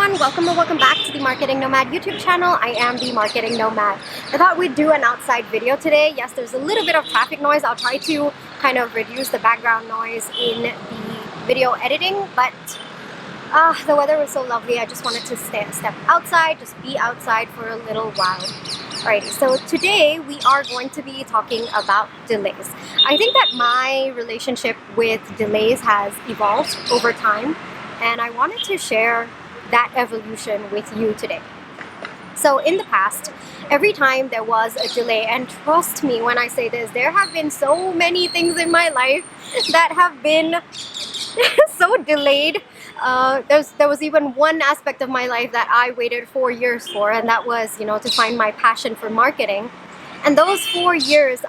everyone, welcome back to the Marketing Nomad YouTube channel. I am the Marketing Nomad. I thought we'd do an outside video today. Yes, there's a little bit of traffic noise. I'll try to kind of reduce the background noise in the video editing, but the weather was so lovely. I just wanted to step outside, just be outside for a little while. Alrighty, so today we are going to be talking about delays. I think that my relationship with delays has evolved over time, and I wanted to share that evolution with you today. So in the past, every time there was a delay, and trust me when I say this, there have been so many things in my life that have been so delayed. There was even one aspect of my life that I waited 4 years for, and that was, to find my passion for marketing. And those 4 years,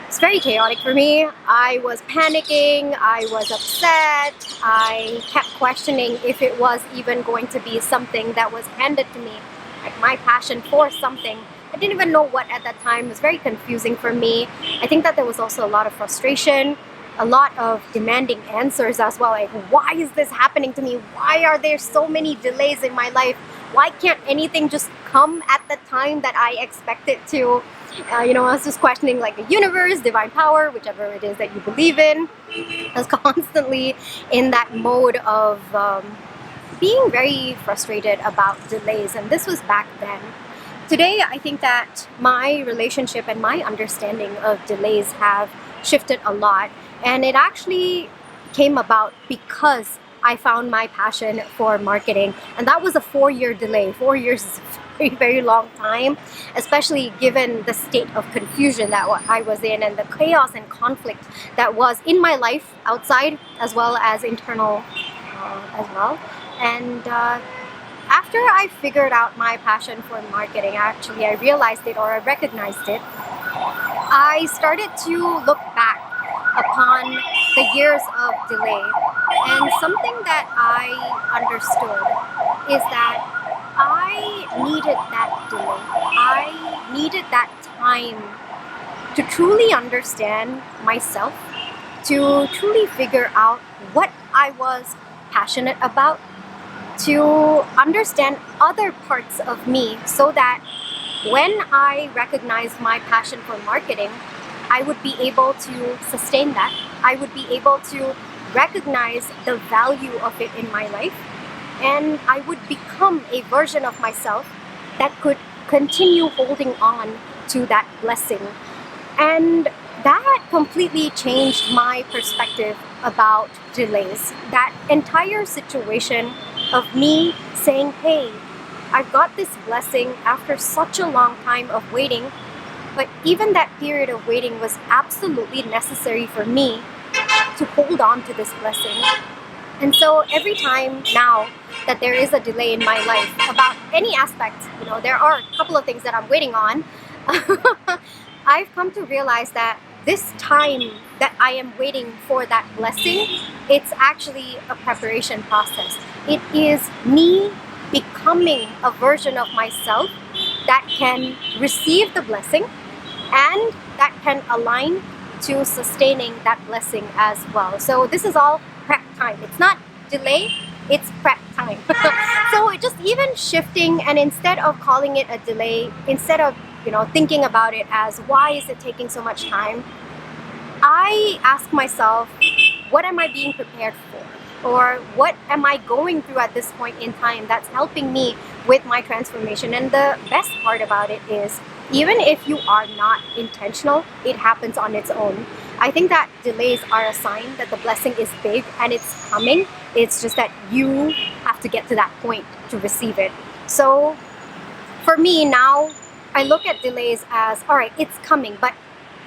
it's very chaotic for me. I was panicking, I was upset, I kept questioning if it was even going to be something that was handed to me, like my passion for something. I didn't even know what at that time. It was very confusing for me. I think that there was also a lot of frustration, a lot of demanding answers as well, like why is this happening to me? Why are there so many delays in my life? Why can't anything just come at the time that I expect it to? I was just questioning like the universe, divine power, whichever it is that you believe in. I was constantly in that mode of being very frustrated about delays, and this was back then. Today, I think that my relationship and my understanding of delays have shifted a lot, and it actually came about because I found my passion for marketing, and that was a 4-year delay. 4 years is a very, very long time, especially given the state of confusion that I was in and the chaos and conflict that was in my life outside as well as internal as well. And after I figured out my passion for marketing, actually I realized it, or I recognized it, I started to look back upon the years of delay, and something that I understood is that I needed that delay. I needed that time to truly understand myself, to truly figure out what I was passionate about, to understand other parts of me, so that when I recognized my passion for marketing, I would be able to sustain that. I would be able to recognize the value of it in my life, and I would become a version of myself that could continue holding on to that blessing. And that completely changed my perspective about delays. That entire situation of me saying, hey, I've got this blessing after such a long time of waiting, but even that period of waiting was absolutely necessary for me to hold on to this blessing. And so every time now that there is a delay in my life about any aspect, there are a couple of things that I'm waiting on, I've come to realize that this time that I am waiting for that blessing, it's actually a preparation process. It is me becoming a version of myself that can receive the blessing and that can align to sustaining that blessing as well. So this is all prep time. It's not delay, it's prep time. So it just even shifting, and instead of calling it a delay, instead of thinking about it as why is it taking so much time, I ask myself, what am I being prepared for? Or what am I going through at this point in time that's helping me with my transformation? And the best part about it is, even if you are not intentional, it happens on its own. I think that delays are a sign that the blessing is big and it's coming. It's just that you have to get to that point to receive it. So for me now, I look at delays as, all right, it's coming, but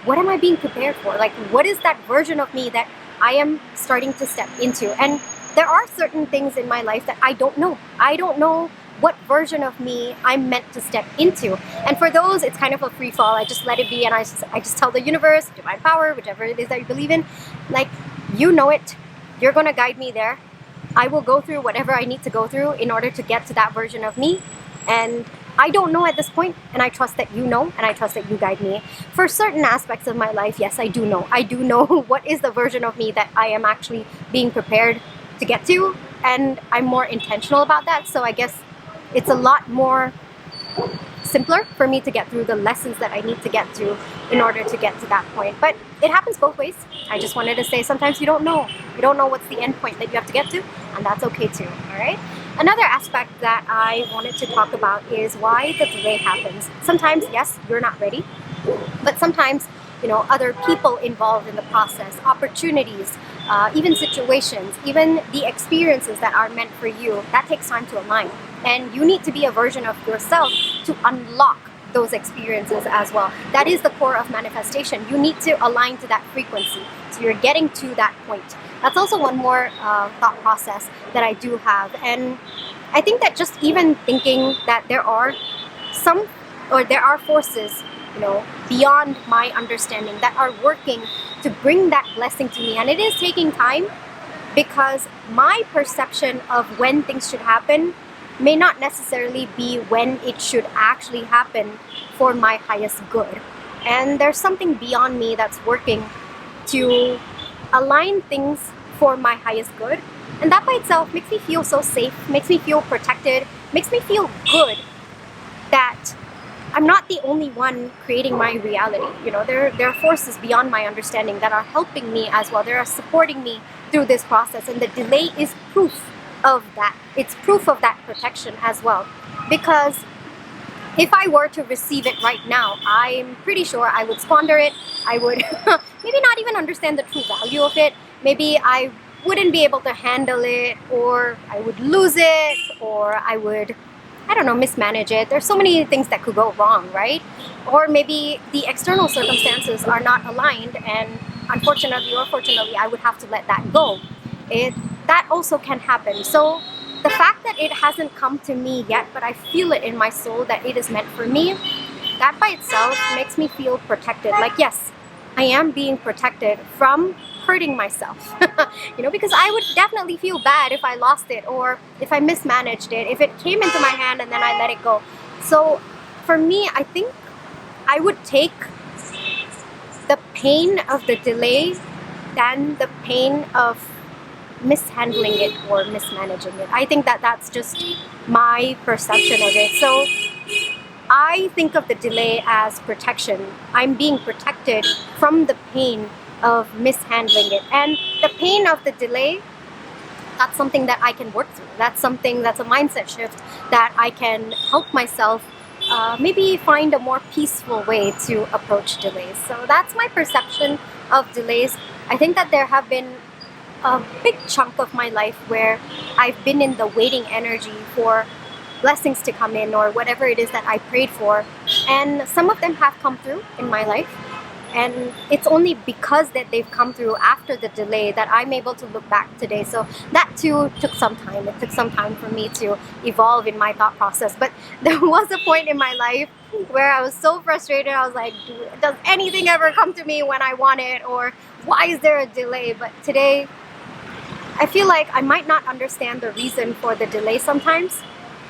what am I being prepared for? Like, what is that version of me that I am starting to step into? And there are certain things in my life that I don't know. I don't know what version of me I'm meant to step into. And for those, it's kind of a free fall. I just let it be, and I just tell the universe, divine power, whichever it is that you believe in, like, you know it. You're gonna guide me there. I will go through whatever I need to go through in order to get to that version of me. And I don't know at this point, and I trust that you know, and I trust that you guide me. For certain aspects of my life, yes, I do know. I do know what is the version of me that I am actually being prepared to get to. and I'm more intentional about that. So I guess it's a lot more simpler for me to get through the lessons that I need to get through in order to get to that point. But it happens both ways. I just wanted to say sometimes you don't know. You don't know what's the end point that you have to get to, and that's okay too, all right? Another aspect that I wanted to talk about is why the delay happens. Sometimes, yes, you're not ready, but sometimes, other people involved in the process, opportunities, even situations, even the experiences that are meant for you, that takes time to align. And you need to be a version of yourself to unlock those experiences as well. That is the core of manifestation. You need to align to that frequency. So you're getting to that point. That's also one more thought process that I do have. And I think that just even thinking that there are forces, beyond my understanding that are working to bring that blessing to me. And it is taking time because my perception of when things should happen may not necessarily be when it should actually happen for my highest good. And there's something beyond me that's working to align things for my highest good. And that by itself makes me feel so safe, makes me feel protected, makes me feel good that I'm not the only one creating my reality. There are forces beyond my understanding that are helping me as well. They are supporting me through this process, and the delay is proof of that. It's proof of that protection as well. Because if I were to receive it right now, I'm pretty sure I would squander it. I would maybe not even understand the true value of it. Maybe I wouldn't be able to handle it, or I would lose it, or I would, mismanage it. There's so many things that could go wrong, right? Or maybe the external circumstances are not aligned, and unfortunately or fortunately, I would have to let that go. That also can happen. So the fact that it hasn't come to me yet, but I feel it in my soul that it is meant for me, that by itself makes me feel protected. Like, yes, I am being protected from hurting myself, because I would definitely feel bad if I lost it or if I mismanaged it, if it came into my hand and then I let it go. So for me, I think I would take the pain of the delay than the pain of mishandling it or mismanaging it. I think that that's just my perception of it. So I think of the delay as protection. I'm being protected from the pain of mishandling it. And the pain of the delay, that's something that I can work through. That's a mindset shift that I can help myself maybe find a more peaceful way to approach delays. So that's my perception of delays. I think that there have been a big chunk of my life where I've been in the waiting energy for blessings to come in or whatever it is that I prayed for. And some of them have come through in my life. And it's only because that they've come through after the delay that I'm able to look back today. So that too took some time. It took some time for me to evolve in my thought process. But there was a point in my life where I was so frustrated. I was like, does anything ever come to me when I want it? Or why is there a delay? But today, I feel like I might not understand the reason for the delay sometimes.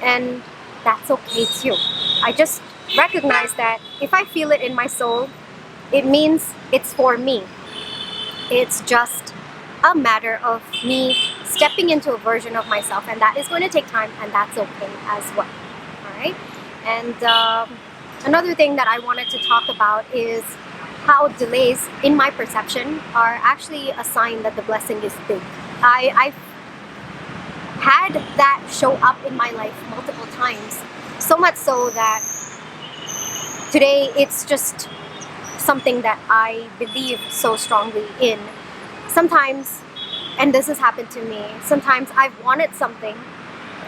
And that's okay too. I just recognize that if I feel it in my soul, it means it's for me. It's just a matter of me stepping into a version of myself, and that is going to take time, and that's okay as well. All right. And another thing that I wanted to talk about is how delays, in my perception, are actually a sign that the blessing is big. I've had that show up in my life multiple times, so much so that today it's just something that I believe so strongly in. Sometimes, and this has happened to me, sometimes I've wanted something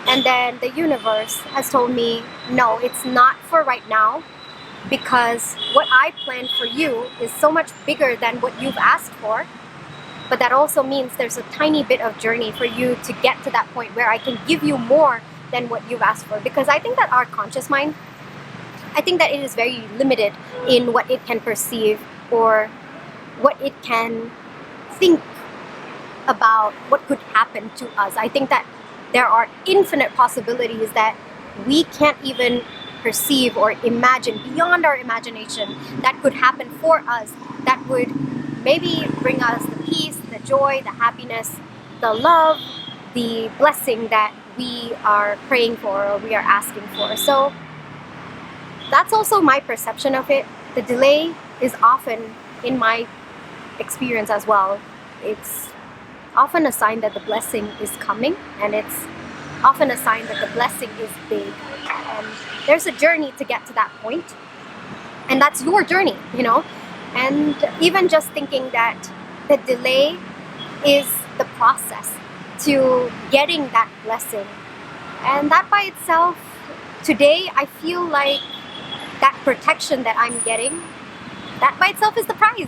and then the universe has told me, no, it's not for right now, because what I planned for you is so much bigger than what you've asked for. But that also means there's a tiny bit of journey for you to get to that point where I can give you more than what you've asked for. Because I think that our conscious mind, I think that it is very limited in what it can perceive or what it can think about what could happen to us. I think that there are infinite possibilities that we can't even perceive or imagine beyond our imagination that could happen for us, that would maybe bring us the peace, the joy, the happiness, the love, the blessing that we are praying for or we are asking for. So that's also my perception of it. The delay is often, in my experience as well, it's often a sign that the blessing is coming, and it's often a sign that the blessing is big. And there's a journey to get to that point, and that's your journey, And even just thinking that the delay is the process to getting that blessing, and that by itself, today I feel like that protection that I'm getting, that by itself is the prize.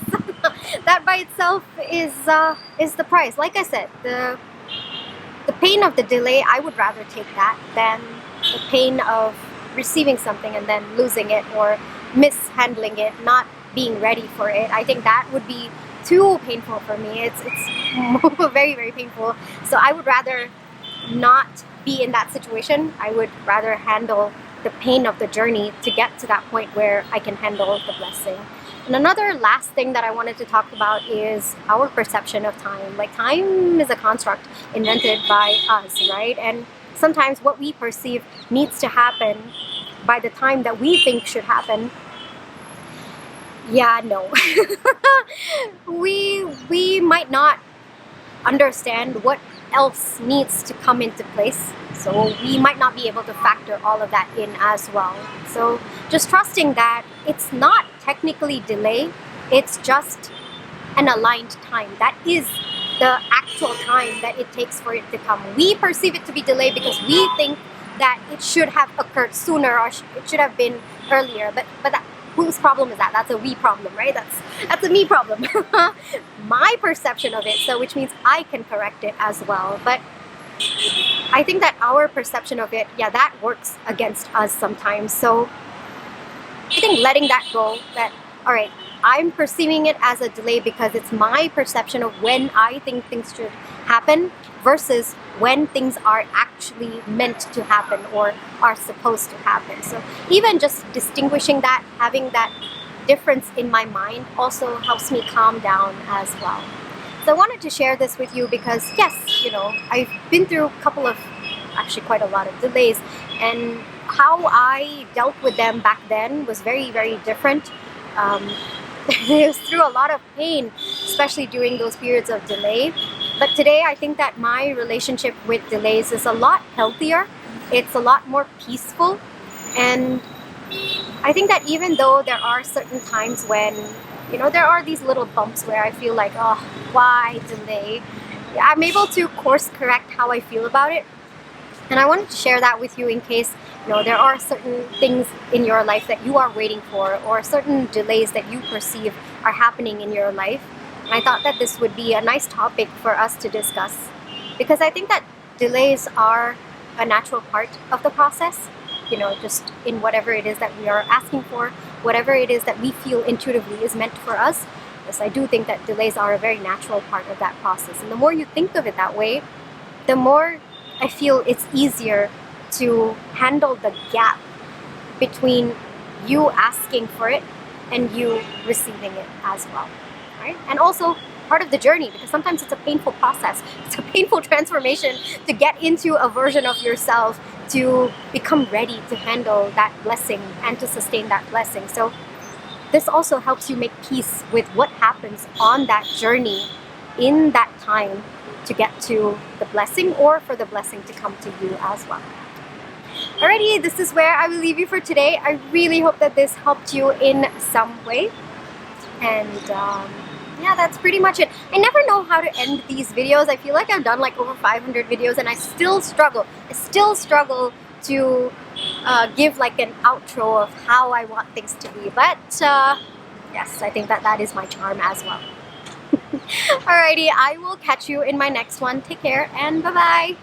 That by itself is the prize. Like I said, the pain of the delay, I would rather take that than the pain of receiving something and then losing it or mishandling it, not being ready for it. I think that would be too painful for me. It's very, very painful. So I would rather not be in that situation. I would rather handle the pain of the journey to get to that point where I can handle the blessing. And another last thing that I wanted to talk about is our perception of time. Like, time is a construct invented by us, right? And sometimes what we perceive needs to happen by the time that we think should happen. Yeah, no. we might not understand what else needs to come into place. So we might not be able to factor all of that in as well. So just trusting that it's not technically delay, it's just an aligned time. That is the actual time that it takes for it to come. We perceive it to be delayed because we think that it should have occurred sooner, or it should have been earlier. But that, whose problem is that? That's a we problem, right? That's a me problem. My perception of it, so which means I can correct it as well. But I think that our perception of it, yeah, that works against us sometimes. So I think letting that go, that, all right, I'm perceiving it as a delay because it's my perception of when I think things should happen versus when things are actually meant to happen or are supposed to happen. So even just distinguishing that, having that difference in my mind also helps me calm down as well. So I wanted to share this with you because, yes, I've been through quite a lot of delays, and how I dealt with them back then was very, very different. It was through a lot of pain, especially during those periods of delay. But today I think that my relationship with delays is a lot healthier. It's a lot more peaceful. And I think that even though there are certain times when, there are these little bumps where I feel like, oh, why delay? I'm able to course correct how I feel about it. And I wanted to share that with you in case, there are certain things in your life that you are waiting for, or certain delays that you perceive are happening in your life. And I thought that this would be a nice topic for us to discuss, because I think that delays are a natural part of the process, just in whatever it is that we are asking for, whatever it is that we feel intuitively is meant for us. Yes, I do think that delays are a very natural part of that process. And the more you think of it that way, the more I feel it's easier to handle the gap between you asking for it and you receiving it as well, right? And also part of the journey, because sometimes it's a painful process. It's a painful transformation to get into a version of yourself to become ready to handle that blessing and to sustain that blessing. So this also helps you make peace with what happens on that journey in that time to get to the blessing, or for the blessing to come to you as well. Alrighty, this is where I will leave you for today. I really hope that this helped you in some way. And yeah, that's pretty much it. I never know how to end these videos. I feel like I've done like over 500 videos and I still struggle. To give like an outro of how I want things to be. But yes, I think that is my charm as well. Alrighty, I will catch you in my next one. Take care and bye-bye.